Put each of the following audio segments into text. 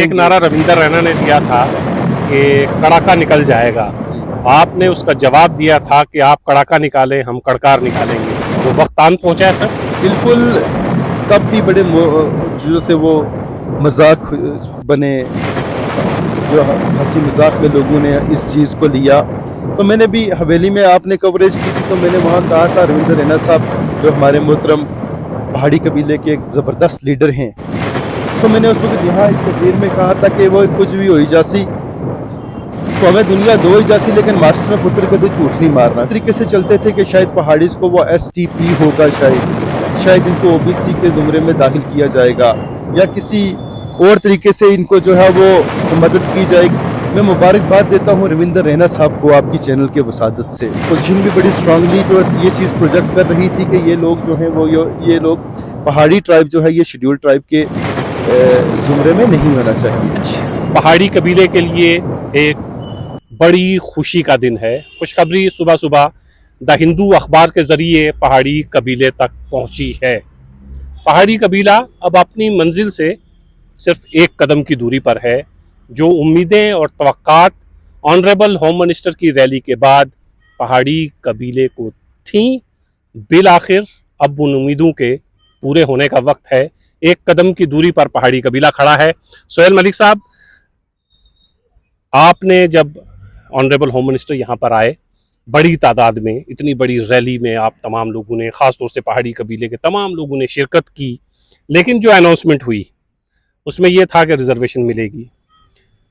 एक नारा रविंदर रैना ने दिया था कि कड़ाका निकल जाएगा। आपने उसका जवाब दिया था कि आप कड़ाका निकालें, हम कड़कार निकालेंगे। वो वक्त आन पहुंचा है सर। बिल्कुल। तब भी बड़े जो से वो मजाक बने, जो हंसी मजाक में लोगों ने इस चीज़ को लिया। तो मैंने भी हवेली में आपने कवरेज की थी, तो मैंने वहाँ कहा था रविंदर रैना साहब जो हमारे मोहतरम पहाड़ी कबीले के एक ज़बरदस्त लीडर हैं, तो मैंने उस वक्त यहाँ एक तकरीर में कहा था कि वो कुछ भी हो ही जासी, तो हमें दुनिया दो ही जासी, लेकिन मास्टर में पुत्र कभी झूठ नहीं मारना। तरीके से चलते थे कि शायद पहाड़ीज को वो STP होगा, शायद इनको OBC के जुमरे में दाखिल किया जाएगा, या किसी और तरीके से इनको जो है वो मदद की जाएगी। मैं मुबारकबाद देता हूँ रविंदर रैना साहब को आपकी चैनल के वसादत से। पोजीशन भी बड़ी स्ट्रांगली जो ये चीज़ प्रोजेक्ट कर रही थी कि ये लोग जो हैं वो ये लोग पहाड़ी ट्राइब जो है ये शेड्यूल ट्राइब के जुमरे में नहीं होना चाहिए। पहाड़ी कबीले के लिए एक बड़ी खुशी का दिन है। खुशखबरी सुबह सुबह द हिंदू अखबार के जरिए पहाड़ी कबीले तक पहुंची है। पहाड़ी कबीला अब अपनी मंजिल से सिर्फ एक कदम की दूरी पर है। जो उम्मीदें और तवक्कात ऑनरेबल होम मिनिस्टर की रैली के बाद पहाड़ी कबीले को थीं, बिल आखिर अब उन उम्मीदों के पूरे होने का वक्त है। एक कदम की दूरी पर पहाड़ी कबीला खड़ा है। सोहेल मलिक साहब, आपने जब ऑनरेबल होम मिनिस्टर यहाँ पर आए, बड़ी तादाद में, इतनी बड़ी रैली में आप तमाम लोगों ने, ख़ास तौर से पहाड़ी कबीले के तमाम लोगों ने शिरकत की, लेकिन जो अनाउंसमेंट हुई उसमें यह था कि रिजर्वेशन मिलेगी।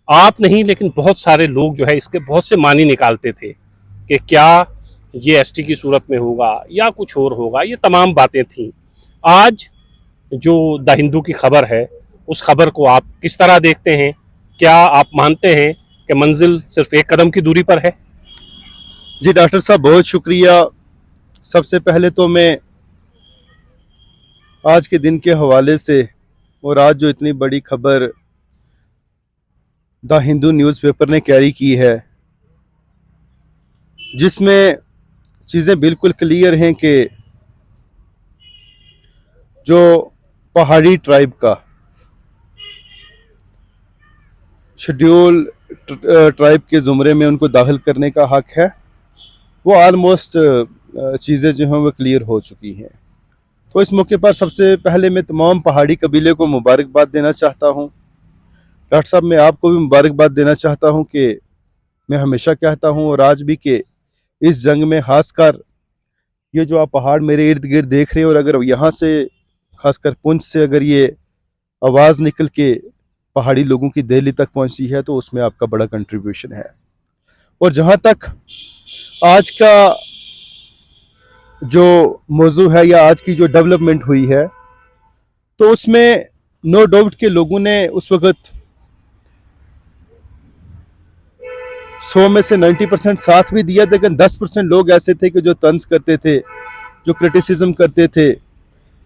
आप नहीं, लेकिन बहुत सारे लोग जो है इसके बहुत से मानी निकालते थे कि क्या ये ST की सूरत में होगा या कुछ और होगा। ये तमाम बातें थीं। आज जो द हिंदू की खबर है, उस खबर को आप किस तरह देखते हैं? क्या आप मानते हैं कि मंजिल सिर्फ एक कदम की दूरी पर है? जी डॉक्टर साहब, बहुत शुक्रिया। सबसे पहले तो मैं आज के दिन के हवाले से, और आज जो इतनी बड़ी खबर द हिंदू न्यूज़पेपर ने कैरी की है, जिसमें चीज़ें बिल्कुल क्लियर हैं कि जो पहाड़ी ट्राइब का शेड्यूल ट्राइब के ज़ुमरे में उनको दाखिल करने का हक है, वो आलमोस्ट चीज़ें जो हैं वो क्लियर हो चुकी हैं। तो इस मौके पर सबसे पहले मैं तमाम पहाड़ी कबीले को मुबारकबाद देना चाहता हूँ। डॉक्टर साहब, मैं आपको भी मुबारकबाद देना चाहता हूँ कि मैं हमेशा कहता हूँ और आज भी कि इस जंग में खासकर ये जो आप पहाड़ मेरे इर्द गिर्द देख रहे हैं, और अगर यहाँ से खासकर पुंछ से अगर ये आवाज़ निकल के पहाड़ी लोगों की दिल्ली तक पहुँची है, तो उसमें आपका बड़ा कंट्रीब्यूशन है। और जहाँ तक आज का जो मौजू है या आज की जो डेवलपमेंट हुई है, तो उसमें नो डाउट के लोगों ने उस वक्त 100 में से 90% साथ भी दिया, लेकिन 10% लोग ऐसे थे कि जो तंज करते थे, जो क्रिटिसिज्म करते थे,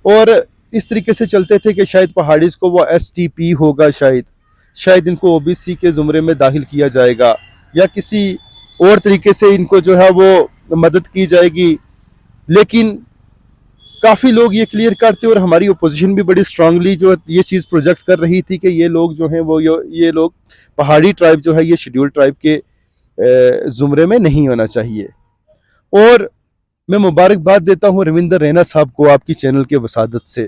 और इस तरीके से चलते थे कि शायद पहाड़ीज को वो STP होगा, शायद इनको OBC के जुमरे में दाखिल किया जाएगा, या किसी और तरीके से इनको जो है वो मदद की जाएगी। लेकिन काफ़ी लोग ये क्लियर करते, और हमारी अपोजिशन भी बड़ी स्ट्रांगली जो ये चीज़ प्रोजेक्ट कर रही थी कि ये लोग जो हैं वो ये लोग पहाड़ी ट्राइब जो है ये शेड्यूल ट्राइब के जुमरे में नहीं होना चाहिए। और मैं मुबारकबाद देता हूँ रविंदर रैना साहब को आपकी चैनल के वसादत से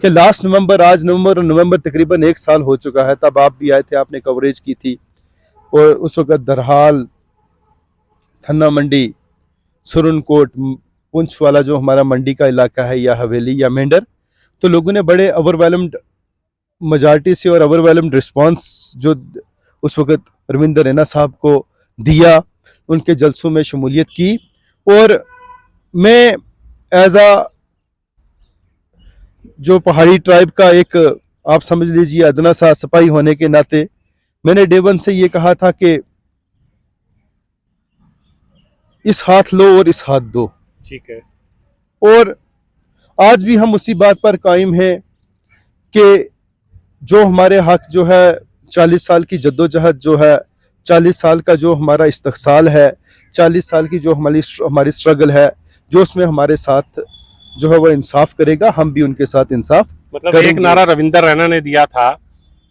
कि लास्ट नवंबर, आज नवंबर और नवंबर तकरीबन 1 साल हो चुका है, तब आप भी आए थे, आपने कवरेज की थी। और उस वक्त दरहाल, थन्ना मंडी, सुरनकोट, पुंछ वाला जो हमारा मंडी का इलाका है, या हवेली या मेंढर, तो लोगों ने बड़े ओवरवेलम्ड मेजॉरिटी से और ओवरवेलम्ड रिस्पांस जो उस वक्त रविंदर रैना साहब को दिया, उनके जलसों में शमूलियत की। और मैं एज आ जो पहाड़ी ट्राइब का एक, आप समझ लीजिए, अदना सा सिपाही होने के नाते, मैंने डे वन से ये कहा था कि इस हाथ लो और इस हाथ दो। ठीक है। और आज भी हम उसी बात पर कायम हैं कि जो हमारे हक जो है, 40 साल की जद्दोजहद जो है, 40 साल का जो हमारा इस्तक़साल है, 40 साल की जो हमारी स्ट्रगल है, जो उसमें हमारे साथ जो है वो इंसाफ करेगा, हम भी उनके साथ इंसाफ मतलब करेंगे। एक नारा रविंदर रैना ने दिया था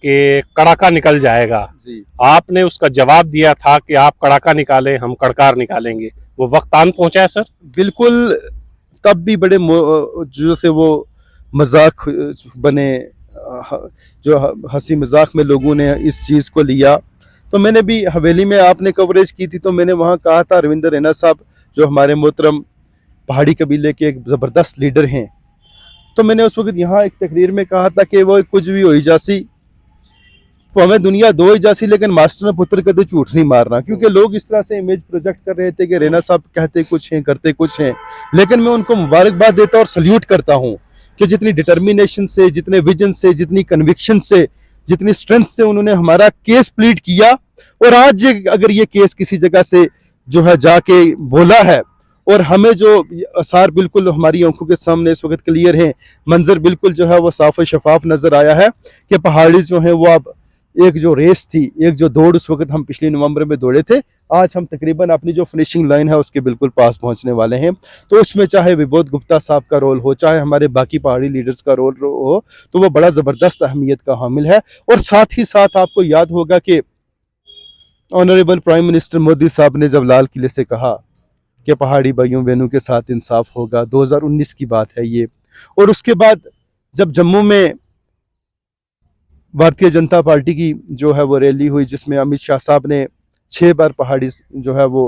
कि कड़ाका निकल जाएगा, जी आपने उसका जवाब दिया था कि आप कड़ाका निकालें, हम कड़कार निकालेंगे। वो वक्त आन पहुंचा है सर? बिल्कुल। तब भी बड़े जो से वो मजाक बने, जो हंसी मजाक में लोगों ने इस चीज़ को लिया। तो मैंने भी हवेली में आपने कवरेज की थी, तो मैंने वहाँ कहा था रविंदर रैना साहब जो हमारे मोहतरम पहाड़ी कबीले के एक ज़बरदस्त लीडर हैं, तो मैंने उस वक्त यहाँ एक तकरीर में कहा था कि वो कुछ भी हो ही जासी, तो हमें दुनिया दो ही जासी, लेकिन मास्टर ने पुत्र कदे झूठ नहीं मारना। क्योंकि लोग इस तरह से इमेज प्रोजेक्ट कर रहे थे कि रैना साहब कहते कुछ हैं करते कुछ हैं, लेकिन मैं उनको मुबारकबाद देता और सल्यूट करता हूँ कि जितनी डिटर्मिनेशन से, जितने विजन से, जितनी कन्विक्शन से, जितनी स्ट्रेंथ से उन्होंने हमारा केस प्लीड किया। और आज अगर ये केस किसी जगह से जो है जाके बोला है, और हमें जो आसार बिल्कुल हमारी आंखों के सामने इस वक्त क्लियर है, मंजर बिल्कुल जो है वो साफ शफाफ नजर आया है कि पहाड़ी जो है वो अब एक जो रेस थी, एक जो दौड़ उस वक्त हम पिछले नवंबर में दौड़े थे, आज हम तकरीबन अपनी जो फिनिशिंग लाइन है उसके बिल्कुल पास पहुंचने वाले हैं। तो उसमें चाहे विबोध गुप्ता साहब का रोल हो, चाहे हमारे बाकी पहाड़ी लीडर्स का रोल हो, तो वो बड़ा ज़बरदस्त अहमियत का हामिल है। और साथ ही साथ आपको याद होगा कि ऑनरेबल प्राइम मिनिस्टर मोदी साहब ने जब लाल किले से कहा कि पहाड़ी भाइयों बहनों के साथ इंसाफ होगा, 2019 की बात है ये, और उसके बाद जब जम्मू में भारतीय जनता पार्टी की जो है वो रैली हुई, जिसमें अमित शाह साहब ने 6 बार पहाड़ी जो है वो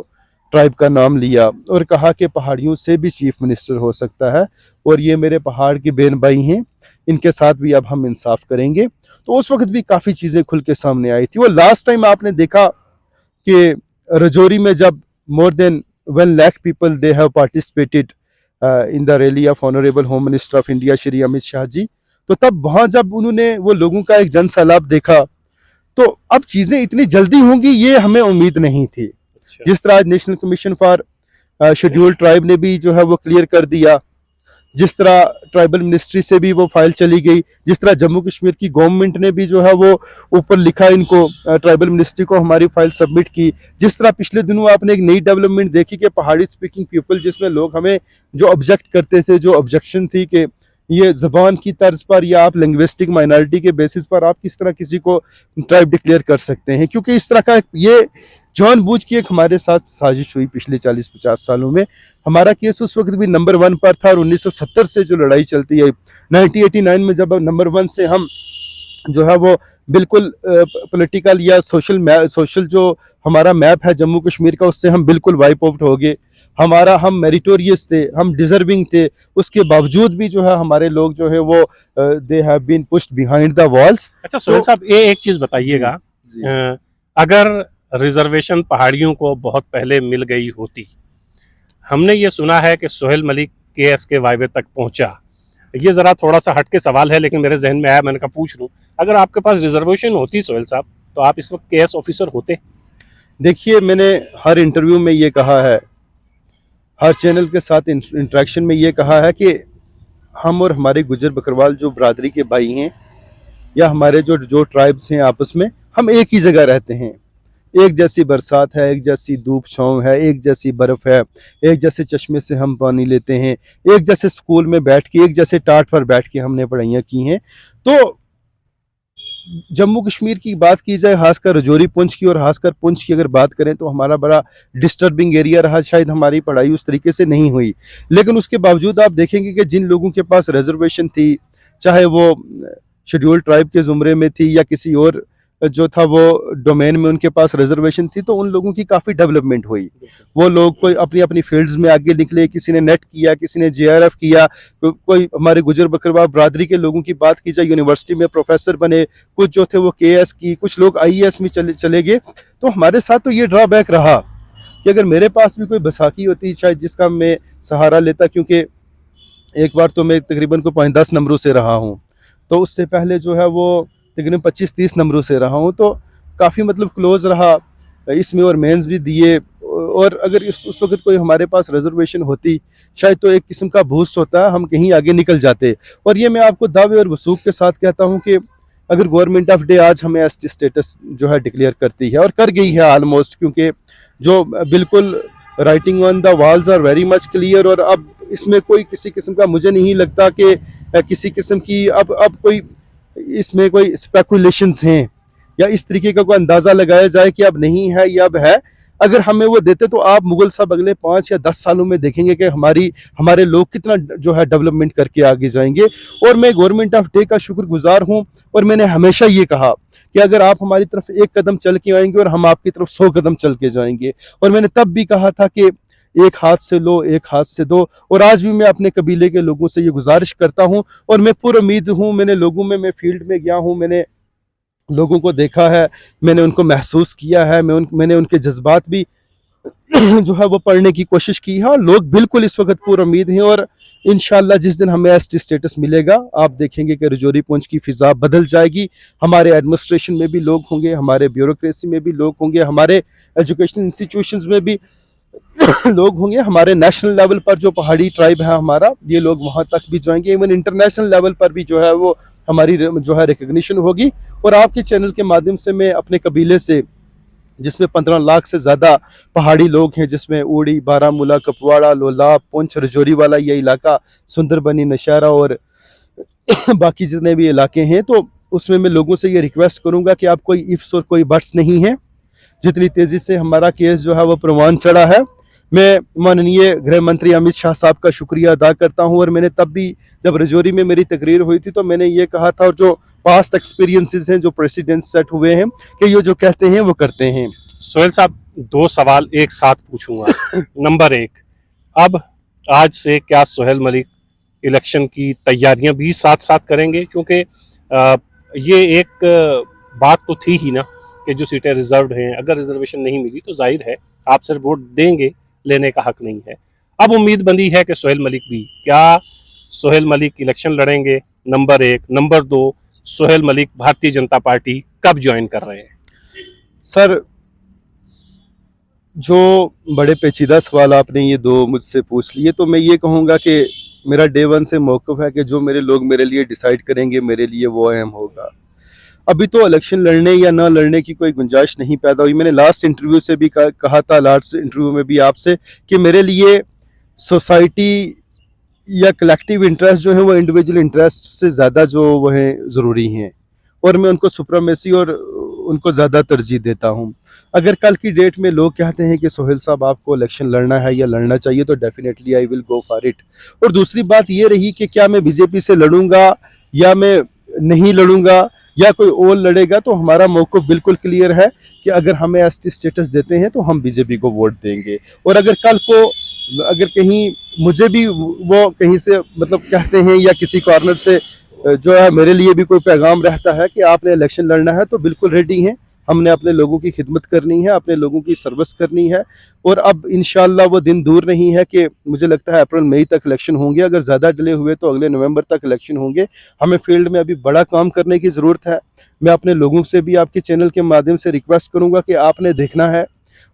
ट्राइब का नाम लिया और कहा कि पहाड़ियों से भी चीफ मिनिस्टर हो सकता है, और ये मेरे पहाड़ की बहन भाई हैं, इनके साथ भी अब हम इंसाफ करेंगे। तो उस वक्त भी काफ़ी चीज़ें खुल के सामने आई थी। वो लास्ट टाइम आपने देखा कि रजौरी में जब more than 1 lakh people they have participated in the rally of honourable home minister of India Shri Amit Shah ji, तो तब वहां जब उन्होंने वो लोगों का एक जन सैलाब देखा, तो अब चीजें इतनी जल्दी होंगी ये हमें उम्मीद नहीं थी। अच्छा। जिस तरह आज national commission for scheduled tribe ने भी जो है वो क्लियर कर दिया, जिस तरह ट्राइबल मिनिस्ट्री से भी वो फाइल चली गई, जिस तरह जम्मू कश्मीर की गवर्नमेंट ने भी जो है वो ऊपर लिखा इनको ट्राइबल मिनिस्ट्री को हमारी फाइल सबमिट की, जिस तरह पिछले दिनों आपने एक नई डेवलपमेंट देखी कि पहाड़ी स्पीकिंग पीपल, जिसमें लोग हमें जो ऑब्जेक्ट करते थे, जो ऑब्जेक्शन थी कि ये जबान की तर्ज पर या आप लिंग्विस्टिक माइनॉरिटी के बेसिस पर आप किस तरह किसी को ट्राइब डिक्लेयर कर सकते हैं, क्योंकि इस तरह का ये जानबूझ के एक हमारे साथ साजिश हुई पिछले 40-50 सालों में। हमारा केस उस वक्त भी नंबर 1 पर था, और 1970 से जो लड़ाई चलती है, 1989 में जब नंबर 1 से हम जो है वो बिल्कुल पॉलिटिकल या सोशल जो हमारा मैप है जम्मू कश्मीर का, उससे हम बिल्कुल वाइप आउट हो गए। हम मेरिटोरियस थे, हम डिजर्विंग थे, उसके बावजूद भी जो है हमारे लोग जो है वो they have been pushed behind the walls. अच्छा सोहेल साहब, ये एक चीज बताइएगा, जी। अगर रिजर्वेशन पहाड़ियों को बहुत पहले मिल गई होती, हमने ये सुना है कि सोहेल मलिक केएस के वायवे तक पहुंचा, ये जरा थोड़ा सा हटके सवाल है लेकिन मेरे जहन में आया, मैंने कहा पूछ लूं, अगर आपके पास रिजर्वेशन होती सोहेल साहब, तो आप इस वक्त केएस ऑफिसर होते? देखिए, मैंने हर इंटरव्यू में ये कहा है, हर चैनल के साथ इंटरेक्शन में ये कहा है कि हम और हमारे गुजर बकरवाल जो बरादरी के भाई हैं, या हमारे जो जो ट्राइब्स हैं आपस में, हम एक ही जगह रहते हैं। एक जैसी बरसात है, एक जैसी धूप छाँव है, एक जैसी बर्फ़ है, एक जैसे चश्मे से हम पानी लेते हैं, एक जैसे स्कूल में बैठ के, एक जैसे टाट पर बैठ के हमने पढ़ाइयाँ की हैं। तो जम्मू कश्मीर की बात की जाए, खासकर रजौरी पुंछ की, और खासकर पुंछ की अगर बात करें, तो हमारा बड़ा डिस्टर्बिंग एरिया रहा, शायद हमारी पढ़ाई उस तरीके से नहीं हुई। लेकिन उसके बावजूद आप देखेंगे कि जिन लोगों के पास रिजर्वेशन थी, चाहे वो शेड्यूल्ड ट्राइब के ज़ुमरे में थी या किसी और जो था वो डोमेन में उनके पास रिजर्वेशन थी, तो उन लोगों की काफ़ी डेवलपमेंट हुई। वो लोग कोई अपनी अपनी फील्ड्स में आगे निकले, किसी ने नेट किया, किसी ने जेआरएफ किया, कोई हमारे गुजर बकरवाल बरादरी के लोगों की बात की जाए, यूनिवर्सिटी में प्रोफेसर बने, कुछ जो थे वो केएस की, कुछ लोग आईएएस में चले गए। तो हमारे साथ तो ये ड्रॉबैक रहा कि अगर मेरे पास भी कोई बैसाखी होती शायद, जिसका मैं सहारा लेता, क्योंकि एक बार तो मैं तकरीबन को 5-10 नंबरों से रहा हूँ, तो उससे पहले जो है वो तकरीबन 25-30 नंबरों से रहा हूँ, तो काफ़ी मतलब क्लोज रहा इसमें, और मेंस भी दिए। और अगर उस वक्त कोई हमारे पास रिजर्वेशन होती, शायद तो एक किस्म का बूस्ट होता है, हम कहीं आगे निकल जाते। और ये मैं आपको दावे और वसूख के साथ कहता हूँ कि अगर गवर्नमेंट ऑफ डे आज हमें एसटी स्टेटस जो है डिक्लेयर करती है, और कर गई है ऑलमोस्ट, क्योंकि जो बिल्कुल writing on the walls are very much clear, और अब इसमें कोई किसी किस्म का मुझे नहीं लगता कि किसी किस्म की अब कोई इसमें कोई स्पेकुलेशंस हैं या इस तरीके का कोई अंदाज़ा लगाया जाए कि अब नहीं है या अब है। अगर हमें वो देते तो आप मुगल साहब अगले 5 या 10 सालों में देखेंगे कि हमारे लोग कितना जो है डेवलपमेंट करके आगे जाएंगे। और मैं गवर्नमेंट ऑफ डे का शुक्रगुजार हूँ और मैंने हमेशा ये कहा कि अगर आप हमारी तरफ एक कदम चल के आएंगे और हम आपकी तरफ 100 कदम चल के जाएंगे। और मैंने तब भी कहा था कि एक हाथ से लो एक हाथ से दो। और आज भी मैं अपने कबीले के लोगों से ये गुजारिश करता हूँ और मैं पुरुमीद हूँ। मैं फील्ड में गया हूँ, मैंने लोगों को देखा है, मैंने उनको महसूस किया है, मैंने उनके जज्बात भी जो है वो पढ़ने की कोशिश की है। और लोग बिल्कुल इस वक्त पुरुमीद हैं और इंशाल्लाह जिस दिन हमें एसटी स्टेटस मिलेगा आप देखेंगे कि रजौरी पुंछ की फिजा बदल जाएगी। हमारे एडमिनिस्ट्रेशन में भी लोग होंगे, हमारे ब्यूरोक्रेसी में भी लोग होंगे, हमारे एजुकेशनल इंस्टीट्यूशंस में भी लोग होंगे, हमारे नेशनल लेवल पर जो पहाड़ी ट्राइब है हमारा, ये लोग वहां तक भी जाएंगे। इवन इंटरनेशनल लेवल पर भी जो है वो हमारी जो है रिकग्निशन होगी। और आपके चैनल के माध्यम से मैं अपने कबीले से, जिसमें 15 लाख से ज़्यादा पहाड़ी लोग हैं, जिसमें उड़ी, बारामूला, कपवाड़ा, लोलाब, पुंछ, रजौरी वाला ये इलाका, सुंदरबनी, नौशहरा और बाकी जितने भी इलाके हैं, तो उसमें मैं लोगों से ये रिक्वेस्ट करूंगा कि आप कोई इफ्स और कोई बट्स नहीं है। जितनी तेज़ी से हमारा केस जो है वो प्रवान चढ़ा है, मैं माननीय गृह मंत्री अमित शाह साहब का शुक्रिया अदा करता हूं। और मैंने तब भी जब रजौरी में मेरी तकरीर हुई थी तो मैंने ये कहा था, और जो पास्ट एक्सपीरियंसेस हैं, जो प्रेसिडेंट सेट हुए हैं, कि ये जो कहते हैं वो करते हैं। सोहेल साहब 2 सवाल एक साथ पूछूंगा। नंबर 1, अब आज से क्या सोहेल मलिक इलेक्शन की तैयारियां भी साथ साथ करेंगे? क्योंकि ये एक बात तो थी ही ना कि जो सीटें रिजर्व्ड हैं, अगर रिजर्वेशन नहीं मिली तो जाहिर है आप सिर्फ वोट देंगे, लेने का हक नहीं है। अब उम्मीद बंदी है कि सोहेल मलिक भी, क्या सोहेल मलिक इलेक्शन लड़ेंगे? Number 1। Number 2, Sohail Malik Bharatiya Janata party कब ज्वाइन कर रहे हैं? सर, जो बड़े पेचीदा सवाल आपने ये दो मुझसे पूछ लिए, तो मैं ये कहूँगा कि मेरा डे वन से मौक़िफ़ है कि जो मेरे लोग मेरे लिए डिसाइड करेंगे मेरे लिए वो अहम होगा। अभी तो इलेक्शन लड़ने या ना लड़ने की कोई गुंजाइश नहीं पैदा हुई। मैंने लास्ट इंटरव्यू से भी कहा था, लास्ट इंटरव्यू में भी आपसे, कि मेरे लिए सोसाइटी या कलेक्टिव इंटरेस्ट जो है वो इंडिविजुअल इंटरेस्ट से ज़्यादा जो वो है ज़रूरी हैं, और मैं उनको सुप्रीमेसी और उनको ज़्यादा तरजीह देता हूँ। अगर कल की डेट में लोग कहते हैं कि सोहेल साहब आपको इलेक्शन लड़ना है या लड़ना चाहिए, तो definitely I will go for it. और दूसरी बात ये रही कि क्या मैं बीजेपी से लड़ूंगा या मैं नहीं लड़ूंगा या कोई और लड़ेगा, तो हमारा मौक़िफ़ बिल्कुल क्लियर है कि अगर हमें एसटी स्टेटस देते हैं तो हम बीजेपी को वोट देंगे। और अगर कल को अगर कहीं मुझे भी वो कहीं से मतलब कहते हैं या किसी कॉर्नर से जो है मेरे लिए भी कोई पैगाम रहता है कि आपने इलेक्शन लड़ना है, तो बिल्कुल रेडी हैं। हमने अपने लोगों की खिदमत करनी है, अपने लोगों की सर्विस करनी है। और अब इंशाल्लाह वो दिन दूर नहीं है कि मुझे लगता है अप्रैल मई तक इलेक्शन होंगे। अगर ज़्यादा डिले हुए तो अगले नवंबर तक इलेक्शन होंगे। हमें फील्ड में अभी बड़ा काम करने की ज़रूरत है। मैं अपने लोगों से भी आपके चैनल के माध्यम से रिक्वेस्ट करूँगा कि आपने देखना है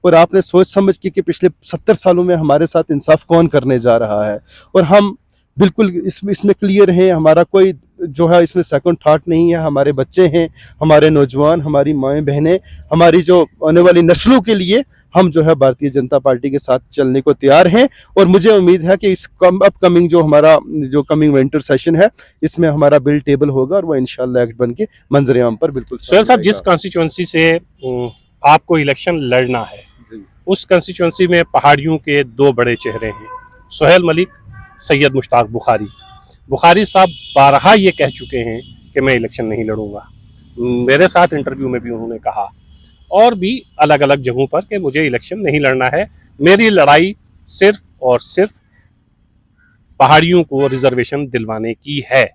और आपने सोच समझ के कि पिछले 70 सालों में हमारे साथ इंसाफ कौन करने जा रहा है, और हम बिल्कुल इसमें क्लियर हैं। हमारा कोई जो है इसमें सेकंड थॉट नहीं है। हमारे बच्चे हैं, हमारे नौजवान, हमारी माएँ बहनें, हमारी जो आने वाली नस्लों के लिए हम जो है भारतीय जनता पार्टी के साथ चलने को तैयार हैं। और मुझे उम्मीद है कि इस अपकमिंग जो हमारा जो कमिंग विंटर सेशन है, इसमें हमारा बिल टेबल होगा और वह इंशाल्लाह एक्ट बन के मंजर आम पर बिल्कुल। सोहेल साहब, जिस कॉन्स्टिट्यूंसी से आपको इलेक्शन लड़ना है, उस कंस्टिट्यूंसी में पहाड़ियों के 2 बड़े चेहरे हैं, सोहेल मलिक, सैयद मुश्ताक बुखारी। बुखारी साहब बारहा ये कह चुके हैं कि मैं इलेक्शन नहीं लड़ूंगा। मेरे साथ इंटरव्यू में भी उन्होंने कहा, और भी अलग अलग जगहों पर, कि मुझे इलेक्शन नहीं लड़ना है, मेरी लड़ाई सिर्फ और सिर्फ पहाड़ियों को रिजर्वेशन दिलवाने की है।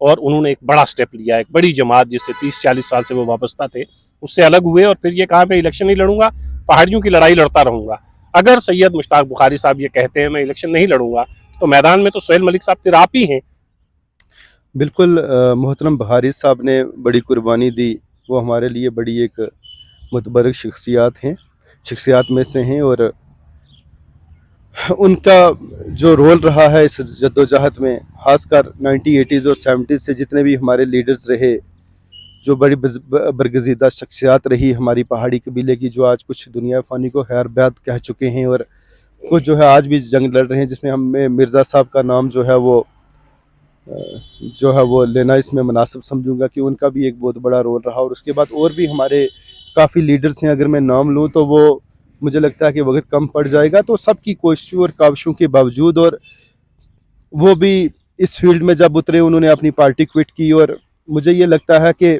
और उन्होंने एक बड़ा स्टेप लिया, एक बड़ी जमात जिससे 30-40 साल से वो वाबस्ता थे, उससे अलग हुए और फिर ये कहा मैं इलेक्शन नहीं लड़ूंगा, पहाड़ियों की लड़ाई लड़ता रहूंगा। अगर सैयद मुश्ताक बुखारी साहब ये कहते हैं मैं इलेक्शन नहीं लड़ूंगा, तो मैदान में तो सोहेल मलिक साहब फिर आप ही हैं। बिल्कुल, मोहतरम बहारी साहब ने बड़ी कुर्बानी दी। वो हमारे लिए बड़ी एक मुतबरक शख्सियात में से हैं, और उनका जो रोल रहा है इस जद्दोजहद में, ख़ासकर 1980s और 70s से जितने भी हमारे लीडर्स रहे, जो बड़ी बरगज़ीदा शख्सियात रही हमारी पहाड़ी कबीले की, जो आज कुछ दुनिया फ़ानी को खैर बैत कह चुके हैं और कुछ जो है आज भी जंग लड़ रहे हैं, जिसमें हमें मिर्ज़ा साहब का नाम जो है वो जो है वो लेना इसमें मुनासिब समझूंगा कि उनका भी एक बहुत बड़ा रोल रहा। और उसके बाद और भी हमारे काफ़ी लीडर्स हैं, अगर मैं नाम लूँ तो वो मुझे लगता है कि वक्त कम पड़ जाएगा। तो सबकी कोशिशों और काविशों के बावजूद, और वो भी इस फील्ड में जब उतरे उन्होंने अपनी पार्टी क्विट की, और मुझे ये लगता है कि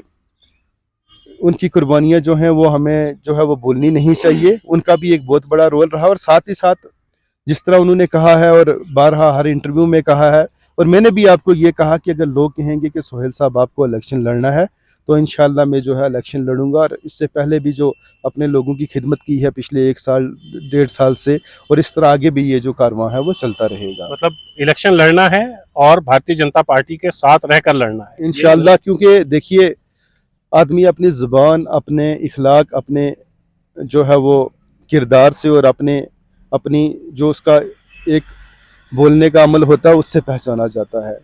उनकी कुर्बानियाँ जो हैं वो हमें जो है वो भूलनी नहीं चाहिए। उनका भी एक बहुत बड़ा रोल रहा। और साथ ही साथ जिस तरह उन्होंने कहा है और बारहा हर इंटरव्यू में कहा है, और मैंने भी आपको ये कहा कि अगर लोग कहेंगे कि सोहेल साहब आपको इलेक्शन लड़ना है तो इंशाल्लाह मैं जो है इलेक्शन लड़ूंगा। और इससे पहले भी जो अपने लोगों की खिदमत की है पिछले 1 साल 1.5 साल से, और इस तरह आगे भी ये जो कारवां है वो चलता रहेगा मतलब इलेक्शन लड़ना है और भारतीय जनता पार्टी के साथ रहकर लड़ना है इंशाल्लाह। क्योंकि देखिए, आदमी अपनी ज़ुबान, अपने इखलाक, अपने जो है वो किरदार से, और अपनी जो उसका एक बोलने का अमल होता है उससे पहचाना जाता है।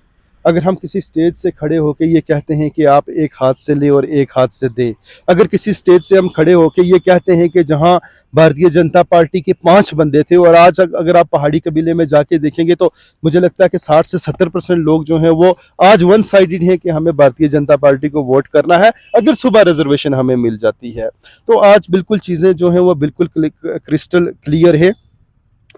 अगर हम किसी स्टेज से खड़े होकर ये कहते हैं कि आप एक हाथ से ले और एक हाथ से दे, अगर किसी स्टेज से हम खड़े होकर ये कहते हैं कि जहां भारतीय जनता पार्टी के 5 बंदे थे, और आज अगर आप पहाड़ी कबीले में जाके देखेंगे तो मुझे लगता है कि 60 से 70% लोग जो हैं वो आज वन साइडेड हैं कि हमें भारतीय जनता पार्टी को वोट करना है अगर सुबह रिजर्वेशन हमें मिल जाती है। तो आज बिल्कुल चीज़ें जो हैं वो बिल्कुल क्रिस्टल क्लियर है।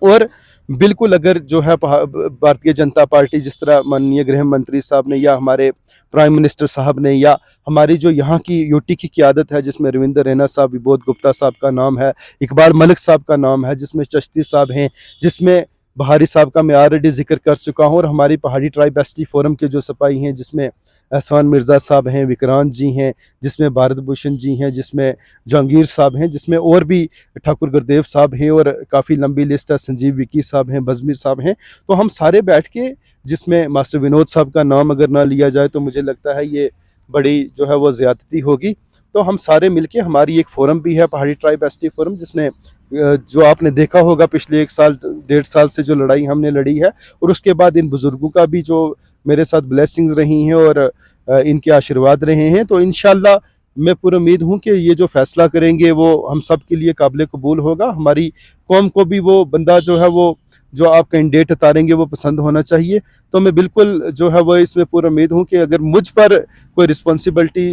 और बिल्कुल अगर जो है भारतीय जनता पार्टी, जिस तरह माननीय गृह मंत्री साहब ने, या हमारे प्राइम मिनिस्टर साहब ने, या हमारी जो यहाँ की यूटी की क़यादत है जिसमें रविंद्र रैना साहब, विबोध गुप्ता साहब का नाम है, इकबाल मलिक साहब का नाम है, जिसमें चश्ती साहब हैं, जिसमें बहारी साहब का मैं ऑलरेडी जिक्र कर चुका हूँ, और हमारी पहाड़ी ट्राइब एसटी फोरम के जो सिपाही हैं जिसमें एहसान मिर्ज़ा साहब हैं, विक्रांत जी हैं, जिसमें भारत भूषण जी हैं, जिसमें जहांगीर साहब हैं, जिसमें और भी ठाकुर गुरदेव साहब हैं, और काफ़ी लंबी लिस्ट है, संजीव विकी साहब हैं, बज़मीर साहब हैं। तो हम सारे बैठ के, जिसमें मास्टर विनोद साहब का नाम अगर ना लिया जाए तो मुझे लगता है ये बड़ी जो है वो ज़्यादती होगी। तो हम सारे मिलके, हमारी एक फोरम भी है पहाड़ी ट्राइब एसटी फोरम, जिसमें जो आपने देखा होगा पिछले 1 साल 1.5 साल से जो लड़ाई हमने लड़ी है, और उसके बाद इन बुज़ुर्गों का भी जो मेरे साथ ब्लेसिंग्स रही हैं और इनके आशीर्वाद रहे हैं, तो इंशाल्लाह मैं पूरी उम्मीद हूँ कि ये जो फैसला करेंगे वो हम सब के लिए काबिल कबूल होगा। हमारी कौम को भी वो बंदा जो है वो, जो आप कैंडिडेट उतारेंगे वो पसंद होना चाहिए। तो मैं बिल्कुल जो है वो इसमें पूरी उम्मीद हूँ कि अगर मुझ पर कोई रिस्पॉन्सिबिलिटी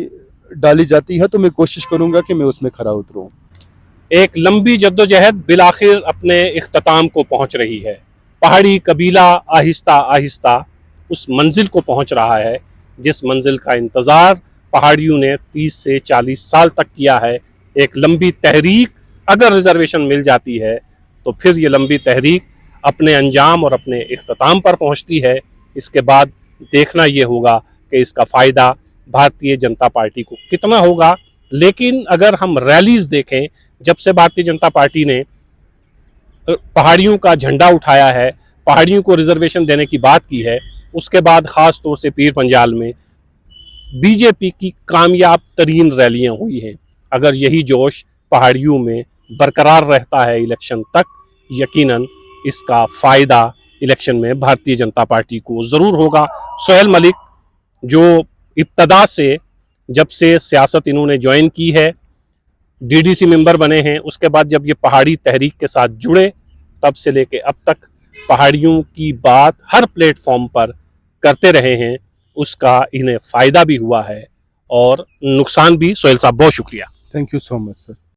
डाली जाती है तो मैं कोशिश करूँगा कि मैं उसमें खरा उतरूँ। एक लंबी जद्दोजहद बिलाखिर अपने इख्तिताम को पहुंच रही है। पहाड़ी कबीला आहिस्ता आहिस्ता उस मंजिल को पहुंच रहा है जिस मंजिल का इंतज़ार पहाड़ियों ने 30 से 40 साल तक किया है। एक लंबी तहरीक, अगर रिजर्वेशन मिल जाती है तो फिर ये लंबी तहरीक अपने अंजाम और अपने इख्तिताम पर पहुंचती है। इसके बाद देखना ये होगा कि इसका फ़ायदा भारतीय जनता पार्टी को कितना होगा। लेकिन अगर हम रैलीज देखें, जब से भारतीय जनता पार्टी ने पहाड़ियों का झंडा उठाया है, पहाड़ियों को रिजर्वेशन देने की बात की है, उसके बाद खास तौर से पीर पंजाल में बीजेपी की कामयाब तरीन रैलियां हुई हैं। अगर यही जोश पहाड़ियों में बरकरार रहता है इलेक्शन तक, यकीनन इसका फ़ायदा इलेक्शन में भारतीय जनता पार्टी को ज़रूर होगा। सोहेल मलिक जो इब्तदा से, जब से सियासत इन्होंने ज्वाइन की है, डीडीसी मेंबर बने हैं, उसके बाद जब ये पहाड़ी तहरीक के साथ जुड़े, तब से लेके अब तक पहाड़ियों की बात हर प्लेटफॉर्म पर करते रहे हैं। उसका इन्हें फ़ायदा भी हुआ है और नुकसान भी। सोहेल साहब बहुत शुक्रिया। Thank you so much sir.